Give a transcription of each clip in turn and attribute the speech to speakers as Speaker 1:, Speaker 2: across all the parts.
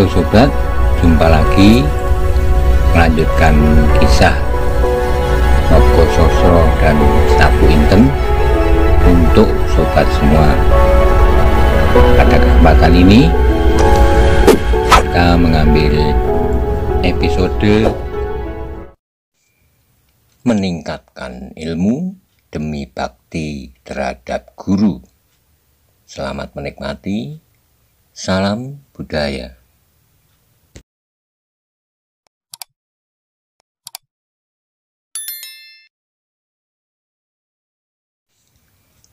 Speaker 1: Halo sobat, jumpa lagi melanjutkan kisah Nogo Sosro dan Stapu Inten untuk sobat semua. Pada kesempatan ini kita mengambil episode meningkatkan ilmu demi bakti terhadap guru. Selamat menikmati. Salam budaya.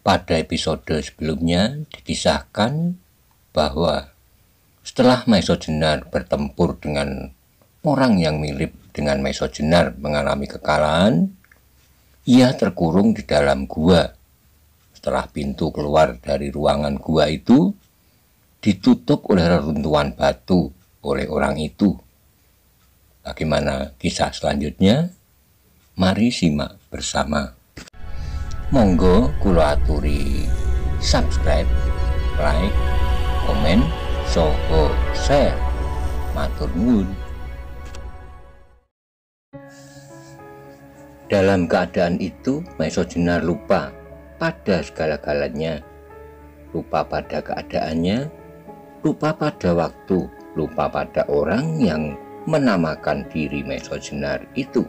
Speaker 1: Pada episode sebelumnya dikisahkan bahwa setelah Maiso Jenar bertempur dengan orang yang mirip dengan Maiso Jenar mengalami kekalahan, ia terkurung di dalam gua. Setelah pintu keluar dari ruangan gua itu ditutup oleh reruntuhan batu oleh orang itu. Bagaimana kisah selanjutnya? Mari simak bersama. Monggo kula aturi subscribe, like, komen, soho, share. Matur nuwun. Dalam keadaan itu, Maiso Jenar lupa pada segala-galanya. Lupa pada keadaannya, lupa pada waktu, lupa pada orang yang menamakan diri Maiso Jenar itu.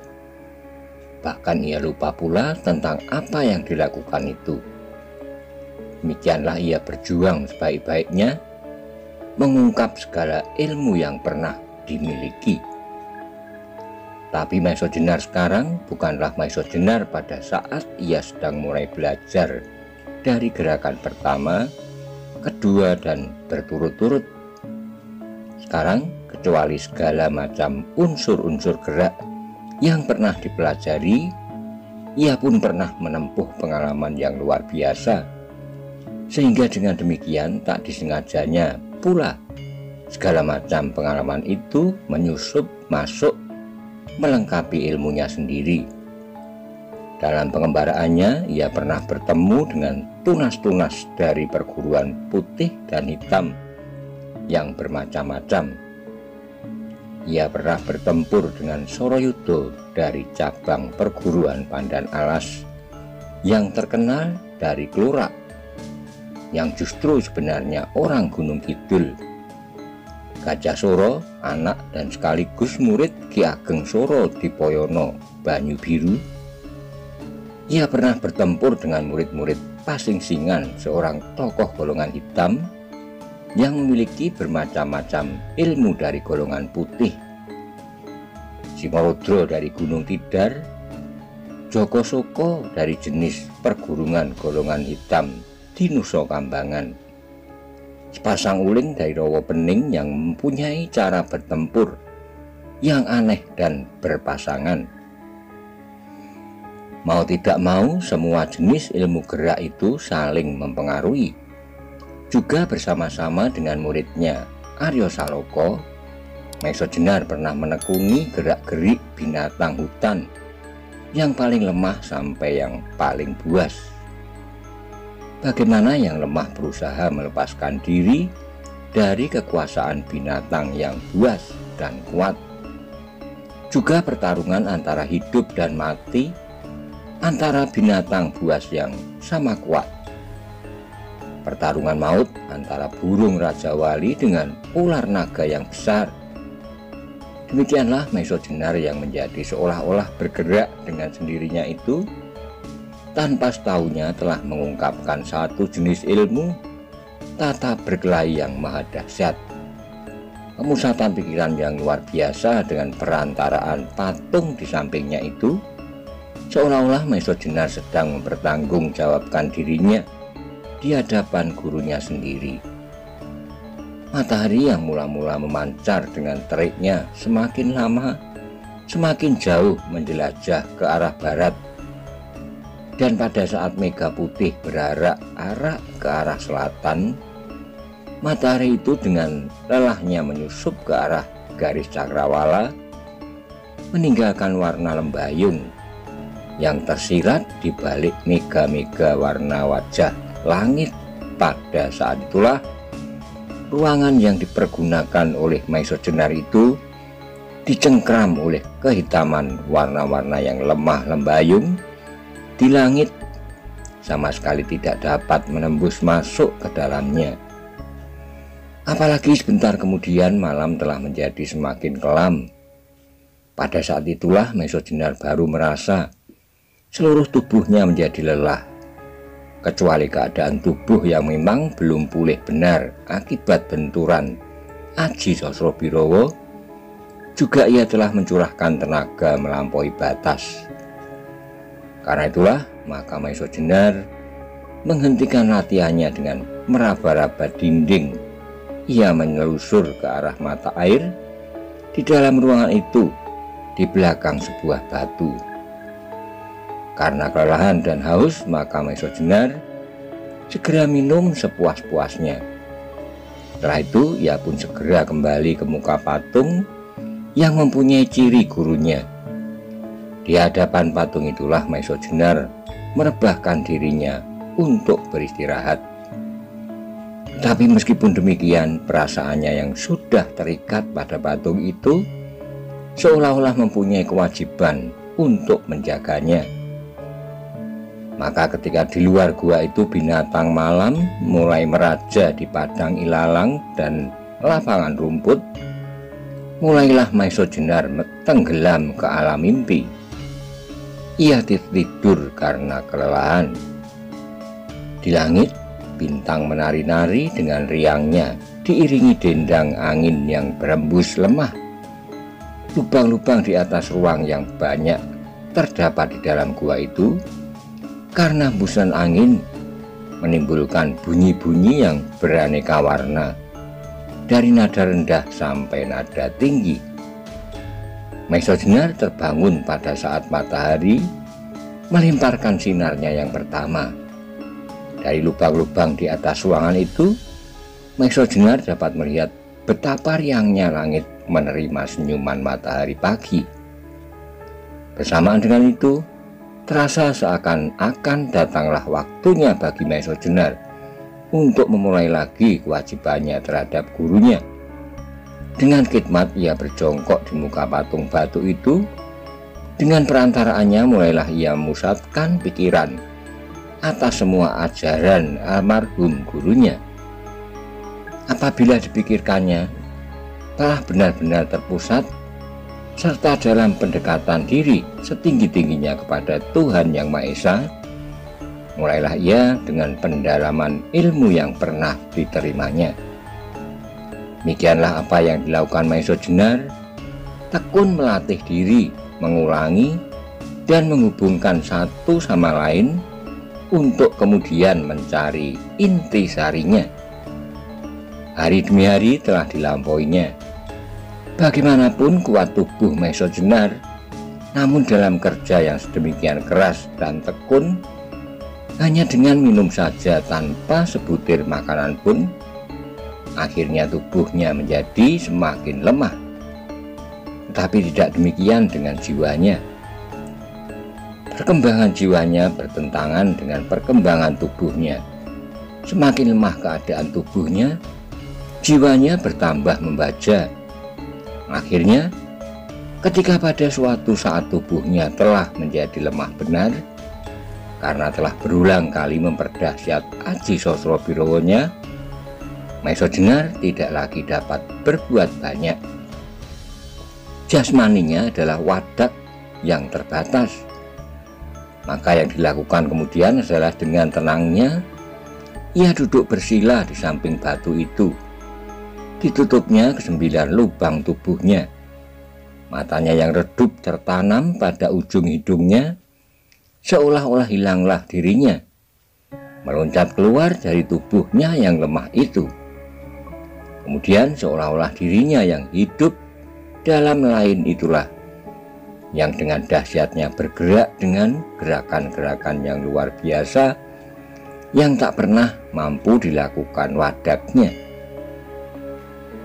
Speaker 1: Bahkan ia lupa pula tentang apa yang dilakukan itu. Demikianlah ia berjuang sebaik-baiknya, mengungkap segala ilmu yang pernah dimiliki. Tapi Maiso Jenar sekarang bukanlah Maiso Jenar pada saat ia sedang mulai belajar dari gerakan pertama, kedua, dan berturut-turut. Sekarang, kecuali segala macam unsur-unsur gerak yang pernah dipelajari, ia pun pernah menempuh pengalaman yang luar biasa, sehingga dengan demikian tak disengajanya pula segala macam pengalaman itu menyusup masuk melengkapi ilmunya sendiri. Dalam pengembaraannya, ia pernah bertemu dengan tunas-tunas dari perguruan putih dan hitam yang bermacam-macam. Ia pernah bertempur dengan Soroyudo dari cabang perguruan Pandan Alas yang terkenal dari Klorak, yang justru sebenarnya orang Gunung Kidul. Gajah Soro, anak dan sekaligus murid Ki Ageng Soro Dipoyono Banyu Biru. Ia pernah bertempur dengan murid-murid Pasingsingan, seorang tokoh golongan hitam yang memiliki bermacam-macam ilmu dari golongan putih. Simorodro dari Gunung Tidar, Joko Soko dari jenis pergurungan golongan hitam di Nusa Kambangan, sepasang uling dari Rawa Pening yang mempunyai cara bertempur yang aneh dan berpasangan. Mau tidak mau, semua jenis ilmu gerak itu saling mempengaruhi. Juga bersama-sama dengan muridnya Aryo Saloko, Maiso Jenar pernah menekuni gerak-gerik binatang hutan yang paling lemah sampai yang paling buas. Bagaimana yang lemah berusaha melepaskan diri dari kekuasaan binatang yang buas dan kuat. Juga pertarungan antara hidup dan mati, antara binatang buas yang sama kuat. Pertarungan maut antara burung Raja Wali dengan ular naga yang besar. Demikianlah Maiso Jenar yang menjadi seolah-olah bergerak dengan sendirinya itu, tanpa setahunya telah mengungkapkan satu jenis ilmu tata berkelahi yang maha dahsyat. Pemusatan pikiran yang luar biasa dengan perantaraan patung di sampingnya itu, seolah-olah Maiso Jenar sedang mempertanggungjawabkan dirinya di hadapan gurunya sendiri. Matahari yang mula-mula memancar dengan teriknya semakin lama semakin jauh menjelajah ke arah barat, dan pada saat mega putih berarak-arak ke arah selatan, matahari itu dengan lelahnya menyusup ke arah garis cakrawala, meninggalkan warna lembayung yang tersirat di balik mega-mega warna wajah langit. Pada saat itulah ruangan yang dipergunakan oleh Maison Jenar itu dicengkram oleh kehitaman warna-warna yang lemah lembayung di langit, sama sekali tidak dapat menembus masuk ke dalamnya. Apalagi sebentar kemudian malam telah menjadi semakin kelam. Pada saat itulah Maison Jenar baru merasa seluruh tubuhnya menjadi lelah, kecuali keadaan tubuh yang memang belum pulih benar akibat benturan Aji Sosrobirowo. Juga ia telah mencurahkan tenaga melampaui batas. Karena itulah maka Maison Jenar menghentikan latihannya dengan meraba-raba dinding. Ia menelusur ke arah mata air di dalam ruangan itu, di belakang sebuah batu. Karena kelelahan dan haus, maka Maison Jenar segera minum sepuas-puasnya. Setelah itu ia pun segera kembali ke muka patung yang mempunyai ciri gurunya. Di hadapan patung itulah Maison Jenar merebahkan dirinya untuk beristirahat. Tapi meskipun demikian, perasaannya yang sudah terikat pada patung itu seolah-olah mempunyai kewajiban untuk menjaganya. Maka ketika di luar gua itu binatang malam mulai meraja di padang ilalang dan lapangan rumput, mulailah Maison Jenar tenggelam ke alam mimpi. Ia tidur karena kelelahan. Di langit, bintang menari-nari dengan riangnya, diiringi dendang angin yang berembus lemah. Lubang-lubang di atas ruang yang banyak terdapat di dalam gua itu, karena hembusan angin menimbulkan bunyi-bunyi yang beraneka warna, dari nada rendah sampai nada tinggi. Maison Jenar terbangun pada saat matahari melimparkan sinarnya yang pertama. Dari lubang-lubang di atas ruangan itu, Maison Jenar dapat melihat betapa riangnya langit menerima senyuman matahari pagi. Bersamaan dengan itu, terasa seakan-akan datanglah waktunya bagi Maison Jenar untuk memulai lagi kewajibannya terhadap gurunya. Dengan khidmat ia berjongkok di muka patung batu itu. Dengan perantaraannya mulailah ia memusatkan pikiran atas semua ajaran almarhum gurunya. Apabila dipikirkannya telah benar-benar terpusat serta dalam pendekatan diri setinggi-tingginya kepada Tuhan Yang Maha Esa, mulailah ia dengan pendalaman ilmu yang pernah diterimanya. Demikianlah apa yang dilakukan Maison Jenar, tekun melatih diri, mengulangi dan menghubungkan satu sama lain untuk kemudian mencari inti sarinya. Hari demi hari telah dilampauinya. Bagaimanapun kuat tubuh Maison Jenar, namun dalam kerja yang sedemikian keras dan tekun, hanya dengan minum saja tanpa sebutir makanan pun, akhirnya tubuhnya menjadi semakin lemah. Tetapi tidak demikian dengan jiwanya. Perkembangan jiwanya bertentangan dengan perkembangan tubuhnya. Semakin lemah keadaan tubuhnya, jiwanya bertambah membaja. Akhirnya, ketika pada suatu saat tubuhnya telah menjadi lemah benar, karena telah berulang kali memperdahsyat Aji Sosrobirowonya, Maison Jenar tidak lagi dapat berbuat banyak. Jasmaninya adalah wadak yang terbatas. Maka yang dilakukan kemudian adalah dengan tenangnya ia duduk bersila di samping batu itu. Ditutupnya ke 9 lubang tubuhnya. Matanya yang redup tertanam pada ujung hidungnya, seolah-olah hilanglah dirinya, meloncat keluar dari tubuhnya yang lemah itu. Kemudian seolah-olah dirinya yang hidup dalam lain itulah yang dengan dahsyatnya bergerak dengan gerakan-gerakan yang luar biasa yang tak pernah mampu dilakukan wadaknya.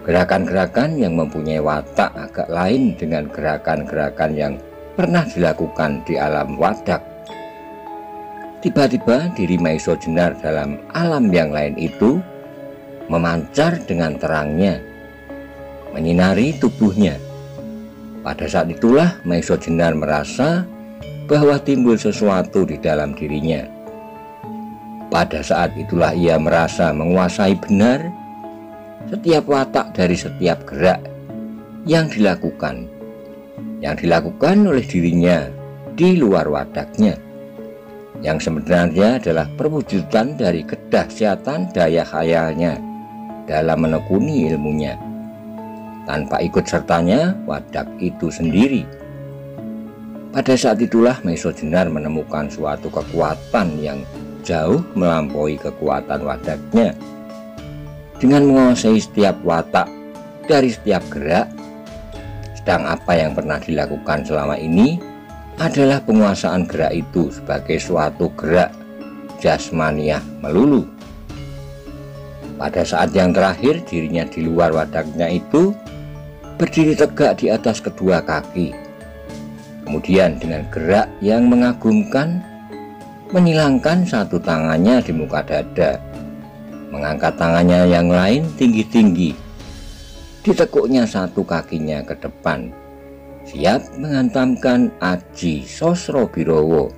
Speaker 1: Gerakan-gerakan yang mempunyai watak agak lain dengan gerakan-gerakan yang pernah dilakukan di alam wadak. Tiba-tiba diri Maison Jenar dalam alam yang lain itu memancar dengan terangnya, menyinari tubuhnya. Pada saat itulah Maesho Jenar merasa bahwa timbul sesuatu di dalam dirinya. Pada saat itulah ia merasa menguasai benar setiap watak dari setiap gerak yang dilakukan oleh dirinya di luar wadaknya, yang sebenarnya adalah perwujudan dari kedahsyatan daya khayalnya dalam menekuni ilmunya, tanpa ikut sertanya wadak itu sendiri. Pada saat itulah Maesho Jenar menemukan suatu kekuatan yang jauh melampaui kekuatan wadaknya. Dengan menguasai setiap watak dari setiap gerak, sedang apa yang pernah dilakukan selama ini adalah penguasaan gerak itu sebagai suatu gerak jasmaniah melulu. Pada saat yang terakhir, dirinya di luar wadaknya itu berdiri tegak di atas kedua kaki. Kemudian dengan gerak yang mengagumkan, menyilangkan satu tangannya di muka dada, mengangkat tangannya yang lain tinggi-tinggi, ditekuknya satu kakinya ke depan, siap menghantamkan Aji Sosrobirowo.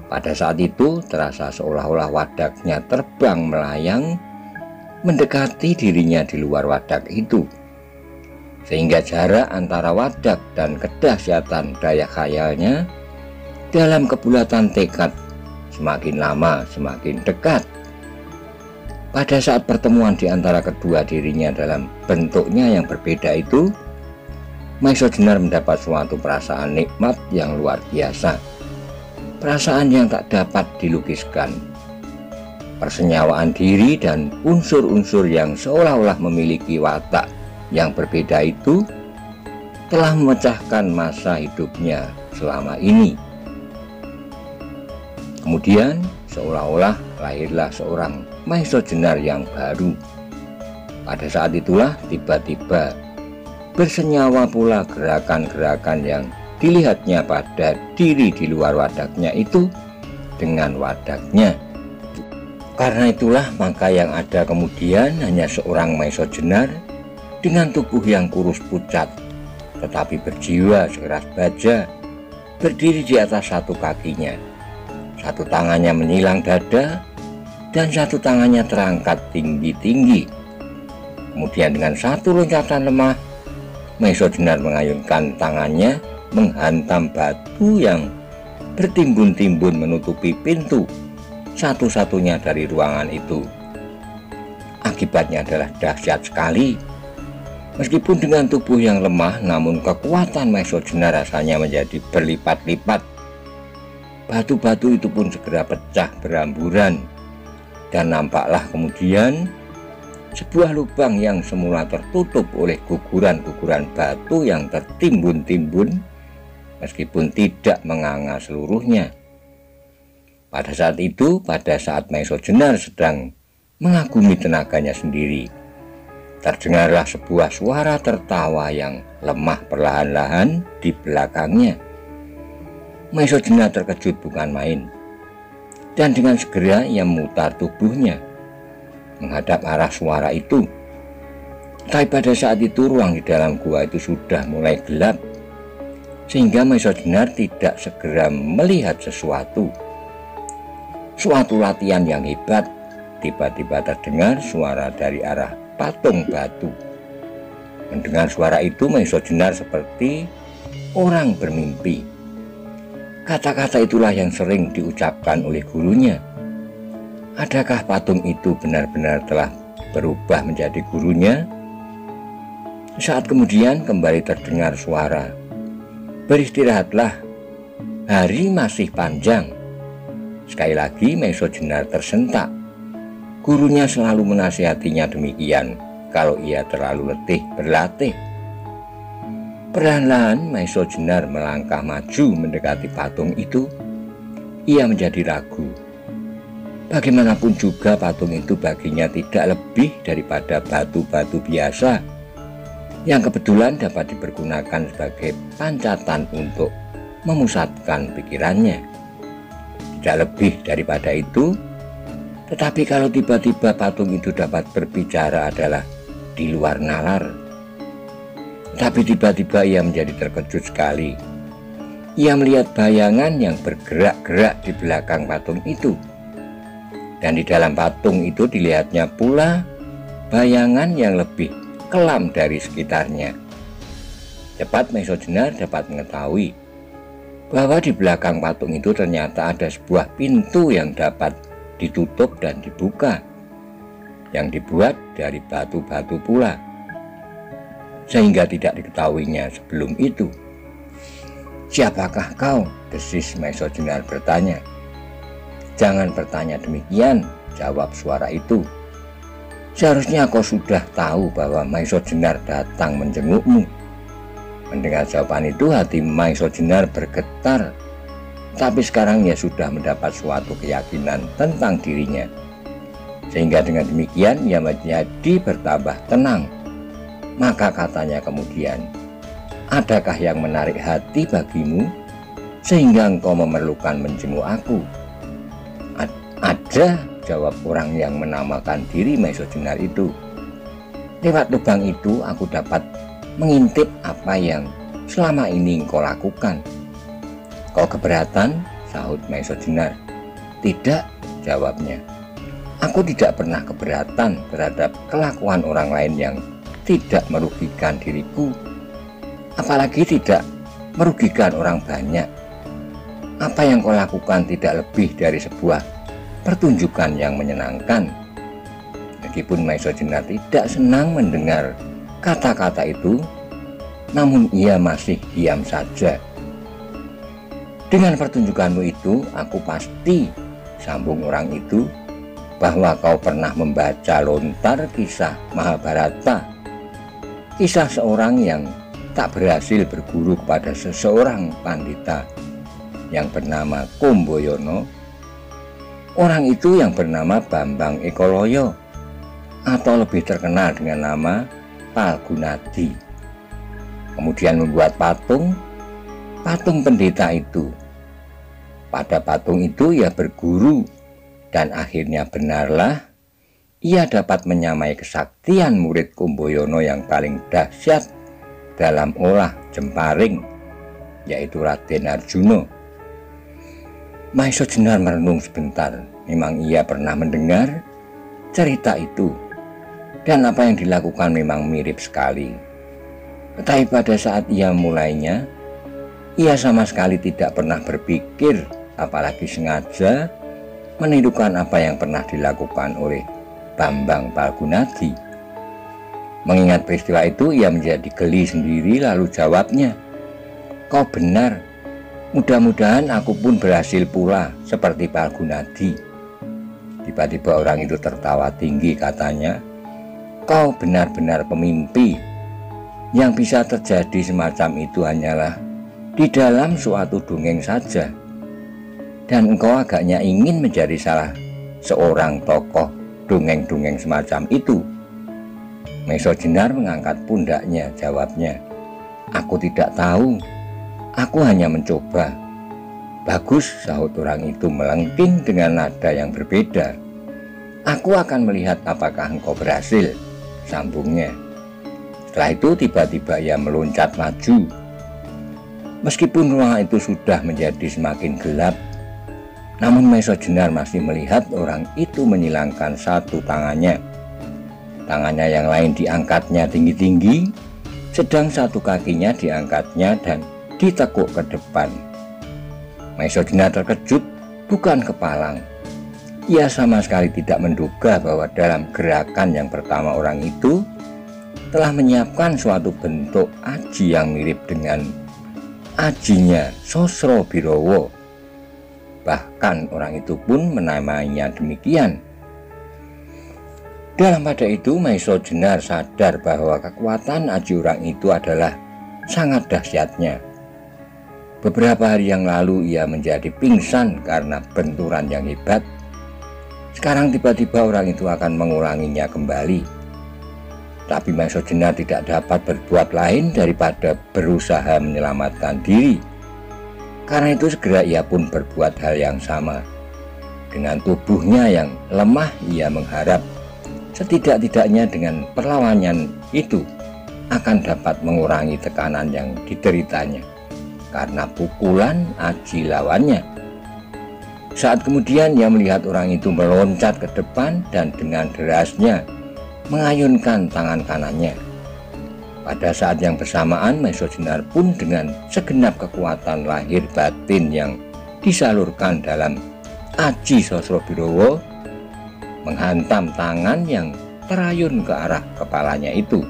Speaker 1: Pada saat itu terasa seolah-olah wadaknya terbang melayang mendekati dirinya di luar wadak itu, sehingga jarak antara wadak dan kedahsyatan daya khayalnya dalam kebulatan tekad semakin lama semakin dekat. Pada saat pertemuan di antara kedua dirinya dalam bentuknya yang berbeda itu, Maesho Jenar mendapat suatu perasaan nikmat yang luar biasa, perasaan yang tak dapat dilukiskan. Persenyawaan diri dan unsur-unsur yang seolah-olah memiliki watak yang berbeda itu telah memecahkan masa hidupnya selama ini. Kemudian seolah-olah lahirlah seorang Maesho Jenar yang baru. Pada saat itulah tiba-tiba bersenyawa pula gerakan-gerakan yang dilihatnya pada diri di luar wadaknya itu dengan wadaknya. Karena itulah maka yang ada kemudian hanya seorang Maesho Jenar dengan tubuh yang kurus pucat tetapi berjiwa sekeras baja, berdiri di atas satu kakinya, satu tangannya menyilang dada dan satu tangannya terangkat tinggi-tinggi. Kemudian dengan satu loncatan lemah, Maesho Jenar mengayunkan tangannya menghantam batu yang bertimbun-timbun menutupi pintu satu-satunya dari ruangan itu. Akibatnya adalah dahsyat sekali. Meskipun dengan tubuh yang lemah, namun kekuatan Maesho Jenar rasanya menjadi berlipat-lipat. Batu-batu itu pun segera pecah beramburan, dan nampaklah kemudian sebuah lubang yang semula tertutup oleh guguran-guguran batu yang tertimbun-timbun meskipun tidak menganga seluruhnya. Pada saat itu, pada saat Maesho Jenar sedang mengagumi tenaganya sendiri, terdengarlah sebuah suara tertawa yang lemah perlahan-lahan di belakangnya. Maesho Jenar terkejut bukan main, dan dengan segera ia memutar tubuhnya menghadap arah suara itu. Tapi pada saat itu ruang di dalam gua itu sudah mulai gelap, sehingga Maesho Jenar tidak segera melihat sesuatu. Suatu latihan yang hebat. Tiba-tiba terdengar suara dari arah patung batu. Mendengar suara itu, Maesho Jenar seperti orang bermimpi. Kata-kata itulah yang sering diucapkan oleh gurunya. Adakah patung itu benar-benar telah berubah menjadi gurunya? Saat kemudian kembali terdengar suara, "Beristirahatlah, hari masih panjang." Sekali lagi Maesho Jenar tersentak. Gurunya selalu menasihatinya demikian kalau ia terlalu letih berlatih. Perlahan-lahan Maesho Jenar melangkah maju mendekati patung itu. Ia menjadi ragu. Bagaimanapun juga patung itu baginya tidak lebih daripada batu-batu biasa yang kebetulan dapat dipergunakan sebagai pancatan untuk memusatkan pikirannya. Tidak lebih daripada itu, Tetapi kalau tiba-tiba patung itu dapat berbicara adalah di luar nalar. Tapi tiba-tiba ia menjadi terkejut sekali. Ia melihat bayangan yang bergerak-gerak di belakang patung itu. Dan di dalam patung itu dilihatnya pula bayangan yang lebih kelam dari sekitarnya. Cepat Maisojenar dapat mengetahui bahwa di belakang patung itu ternyata ada sebuah pintu yang dapat ditutup dan dibuka, yang dibuat dari batu-batu pula, sehingga tidak diketahuinya sebelum itu. "Siapakah kau?" desis Maisojenar bertanya. "Jangan bertanya demikian," jawab suara itu. "Seharusnya kau sudah tahu bahwa Maisojenar datang menjengukmu." Mendengar jawaban itu, hati Maisojenar bergetar. Tapi sekarang ia sudah mendapat suatu keyakinan tentang dirinya, sehingga dengan demikian ia menjadi bertambah tenang. Maka katanya kemudian, "Adakah yang menarik hati bagimu sehingga engkau memerlukan menjenguk aku?" "Ada," jawab orang yang menamakan diri Maisojenar itu. "Lewat lubang itu aku dapat mengintip apa yang selama ini engkau lakukan." "Kau keberatan?" sahut Maisojenar. "Tidak," jawabnya. "Aku tidak pernah keberatan terhadap kelakuan orang lain yang tidak merugikan diriku, apalagi tidak merugikan orang banyak. Apa yang kau lakukan tidak lebih dari sebuah pertunjukan yang menyenangkan." Meskipun Maisojenar tidak senang mendengar kata-kata itu, namun ia masih diam saja. "Dengan pertunjukanmu itu, aku pasti," sambung orang itu, "bahwa kau pernah membaca lontar kisah Mahabharata, kisah seorang yang tak berhasil berguru kepada seseorang pandita yang bernama Kumbayono. Orang itu yang bernama Bambang Ekoloyo, atau lebih terkenal dengan nama Palgunadi, kemudian membuat patung pendeta itu. Pada patung itu ia berguru, dan akhirnya benarlah ia dapat menyamai kesaktian murid Kumbayono yang paling dahsyat dalam olah jemparing, yaitu Raden Arjuna." Maisojenar merenung sebentar. Memang ia pernah mendengar cerita itu, dan apa yang dilakukan memang mirip sekali. Tetapi pada saat ia mulainya, ia sama sekali tidak pernah berpikir, apalagi sengaja menirukan apa yang pernah dilakukan oleh Bambang Palgunadi. Mengingat peristiwa itu, ia menjadi geli sendiri, lalu jawabnya, "Kau benar. Mudah-mudahan aku pun berhasil pula seperti Palgunadi." Tiba-tiba orang itu tertawa tinggi, katanya, "Kau benar-benar pemimpi. Yang bisa terjadi semacam itu hanyalah di dalam suatu dongeng saja. Dan engkau agaknya ingin menjadi salah seorang tokoh dongeng-dongeng semacam itu." Maisojenar mengangkat pundaknya, jawabnya, "Aku tidak tahu. Aku hanya mencoba." "Bagus," sahut orang itu melengking dengan nada yang berbeda. "Aku akan melihat apakah engkau berhasil," sambungnya. Setelah itu tiba-tiba ia meloncat maju. Meskipun ruangan itu sudah menjadi semakin gelap, namun Maisojenar masih melihat orang itu menyilangkan satu tangannya. Tangannya yang lain diangkatnya tinggi-tinggi, sedang satu kakinya diangkatnya dan ditekuk ke depan. Maisojenar terkejut, bukan kepalang. Ia sama sekali tidak menduga bahwa dalam gerakan yang pertama orang itu telah menyiapkan suatu bentuk aji yang mirip dengan ajinya Sosrobirowo. Bahkan orang itu pun menamainya demikian. Dalam pada itu Maisojenar sadar bahwa kekuatan aji orang itu adalah sangat dahsyatnya. Beberapa hari yang lalu ia menjadi pingsan karena benturan yang hebat. Sekarang tiba-tiba orang itu akan mengulanginya kembali. Tapi Maisojenar tidak dapat berbuat lain daripada berusaha menyelamatkan diri. Karena itu segera ia pun berbuat hal yang sama. Dengan tubuhnya yang lemah, ia mengharap setidak-tidaknya dengan perlawanan itu akan dapat mengurangi tekanan yang dideritanya karena pukulan aji lawannya. Saat kemudian ia melihat orang itu meloncat ke depan dan dengan derasnya mengayunkan tangan kanannya. Pada saat yang bersamaan, Maesha Jenar pun dengan segenap kekuatan lahir batin yang disalurkan dalam Aji Sosrobirowo menghantam tangan yang terayun ke arah kepalanya itu.